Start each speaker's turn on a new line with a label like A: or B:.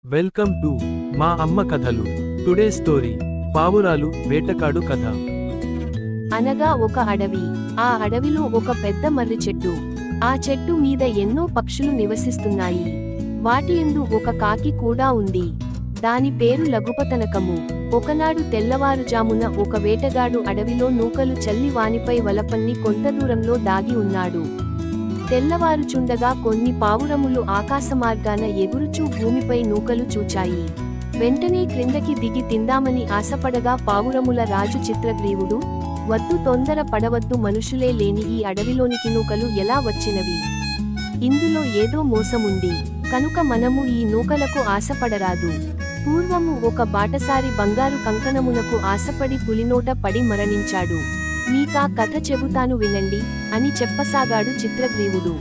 A: Welcome to మా అమ్మ కథలు. టుడే స్టోరీ పావురాలు వేటకాడు కథ.
B: అనగా ఒక అడవి. ఆ అడవిలో ఒక పెద్ద మర్రి చెట్టు. ఆ చెట్టు మీద ఎన్నో పక్షులు నివసిస్తున్నాయి. వాటి యందు ఒక కాకి కూడా ఉంది. దాని పేరు లఘుపతనకము. ఒకనాడు తెల్లవారుజామున ఒక వేటగాడు అడవిలో నూకలు చల్లి వానిపై వలపన్ని కొంత దూరంలో దాగి ఉన్నాడు. తెల్లవారుచుండగా కొన్ని పావురములు ఆకాశమార్గాన ఎగురుచూ భూమిపై నూకలు చూచాయి. వెంటనే క్రిందకి దిగి తిందామని ఆశపడగా పావురముల రాజు చిత్రగ్రీవుడు, వద్దు, తొందర పడవద్దు, మనుషులే లేని ఈ అడవిలోనికి నూకలు ఎలా వచ్చినవి? ఇందులో ఏదో మోసముంది, కనుక మనము ఈ నూకలకు ఆశపడరాదు. పూర్వము ఒక బాటసారి బంగారు కంకణమునకు ఆశపడి పులినోట పడి మరణించాడు. మీకా కథ చెబుతాను వినండి అని చెప్పసాగాడు చిత్రగ్రీవుడు.